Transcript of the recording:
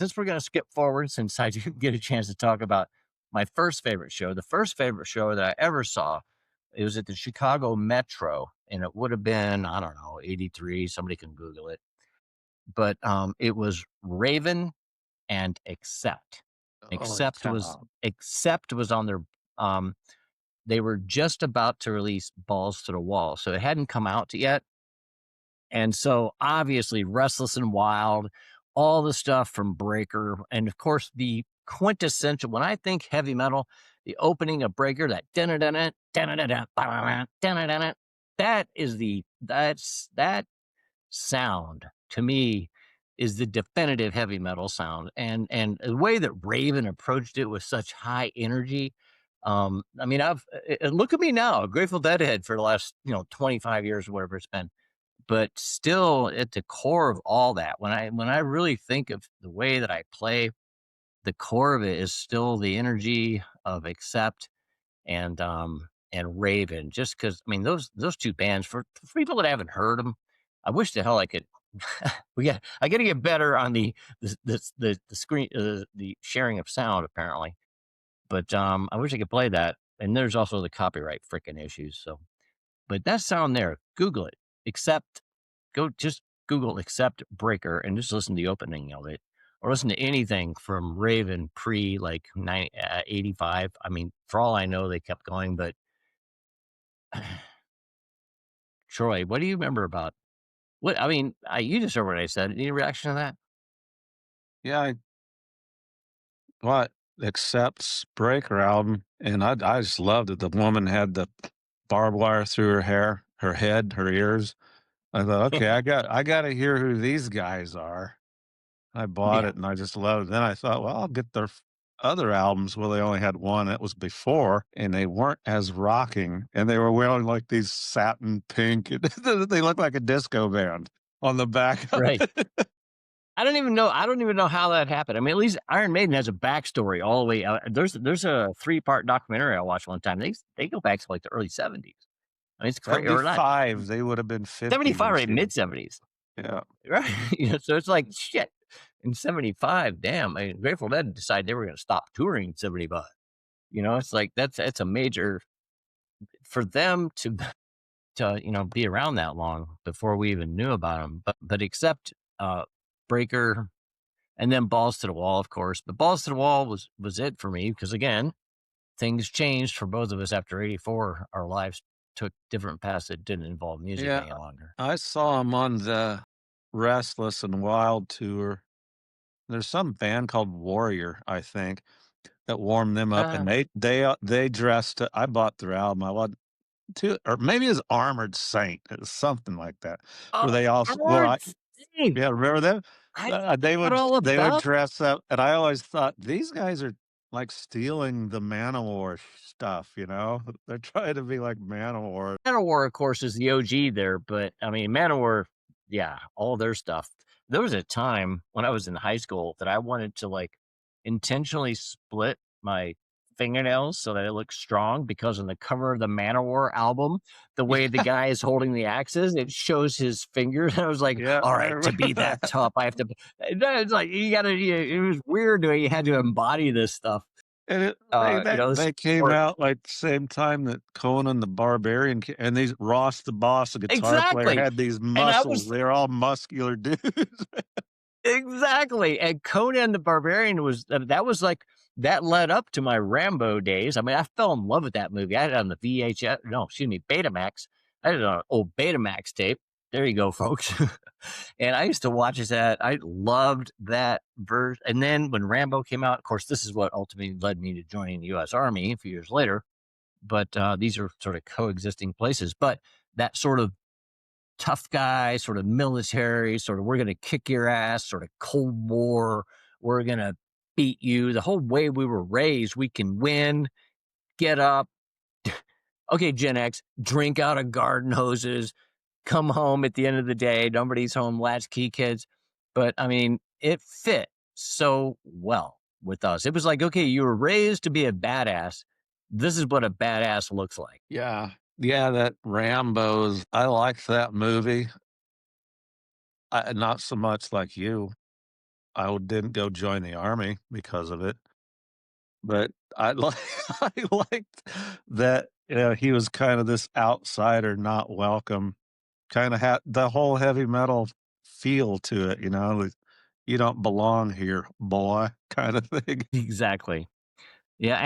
since we're going to skip forward, since I didn't get a chance to talk about my first favorite show, the first favorite show that I ever saw, it was at the Chicago Metro, and it would have been, I don't know, 83. Somebody can Google it. But it was Raven and Accept. Holy cow. Accept was on their they were just about to release Balls to the Wall. So it hadn't come out yet. And so obviously Restless and Wild, all the stuff from Breaker, and of course the quintessential when I think heavy metal, the opening of Breaker, that that is that sound to me is the definitive heavy metal sound. And the way that Raven approached it with such high energy. I mean, look at me now, a Grateful Dead head for the last 25 years or whatever it's been, but still at the core of all that, when I really think of the way that I play, the core of it is still the energy of Accept and Raven. Just because I mean those two bands for people that haven't heard them, I wish the hell I could. I got to get better on the screen the sharing of sound apparently, but I wish I could play that. And there's also the copyright freaking issues. So, but that sound there, Google it. Accept just Google Accept Breaker and just listen to the opening of it, or listen to anything from Raven pre like 85. I mean, for all I know, they kept going. But Troy, what do you remember about what? I mean, you just heard what I said. Any reaction to that? Yeah, what accepts Breaker album, and I just loved it. The woman had the barbed wire through her hair, her head, her ears. I thought, okay, I gotta hear who these guys are. I bought Yeah, it and I just loved it. Then I thought, well, I'll get their other albums. Well, they only had one. That was before, and they weren't as rocking. And they were wearing like these satin pink. They looked like a disco band on the back of right. it. I don't even know. I don't even know how that happened. I mean, at least Iron Maiden has a backstory all the way. There's a 3-part documentary I watched one time. They go back to like the early '70s. I mean, it's crazy, or not 75. They would have been 50 '75, this right? year. Mid '70s, Yeah. right? So it's like shit. In '75, damn. I mean, Grateful Dead decided they were going to stop touring in '75. It's like that's a major for them to be around that long before we even knew about them. But except Breaker and then Balls to the Wall, of course. But Balls to the Wall was it for me because again, things changed for both of us after '84. Our lives took different paths that didn't involve music Yeah. any longer. I saw him on the Restless and Wild tour. There's some band called Warrior, I think, that warmed them up, and Uh, they dressed I bought their album. I want to, or maybe it's Armored Saint, it was something like that, where oh, they also well, Armored Saint. yeah, remember them? I forgot They would all about. dress up, and I always thought, "These guys are, like, stealing the Manowar stuff," you know? They're trying to be like Manowar. Manowar, of course, is the OG there, but I mean, Manowar, yeah, all their stuff. There was a time when I was in high school that I wanted to like intentionally split my fingernails so that it looks strong because on the cover of the Manowar album, the way the guy is holding the axes, it shows his fingers. And I was like, Yeah, all I right, to be remember. that tough, I have to. It's like you got to. It was weird the way you had to embody this stuff. And This they came sport. out, like, the same time that Conan the Barbarian ca and these Ross the Boss, the guitar player, Exactly. had these And I muscles. was They're all muscular dudes. exactly, and Conan the Barbarian was that was like that led up to my Rambo days. I mean, I fell in love with that movie. I had it on the VHS no, excuse me, Betamax. I had it on an old Betamax tape. There you go, folks. And I used to watch that. I loved that version. And then when Rambo came out, of course, this is what ultimately led me to joining the U.S. Army a few years later. But these are sort of coexisting places. But that sort of tough guy, sort of military, sort of we're going to kick your ass, sort of Cold War, we're going to beat you. The whole way we were raised, we can win, get up. Okay, Gen X, drink out of garden hoses, come home at the end of the day. Nobody's home, latchkey kids. But I mean, it fit so well with us. It was like, okay, you were raised to be a badass. This is what a badass looks like. Yeah. Yeah, that Rambo's I liked that movie. Not so much like you. didn't go join the army because of it, but I like I liked that, he was kind of this outsider, not welcome, kinda had the whole heavy metal feel to it, like, "You don't belong here, boy," kinda thing. Exactly. Yeah,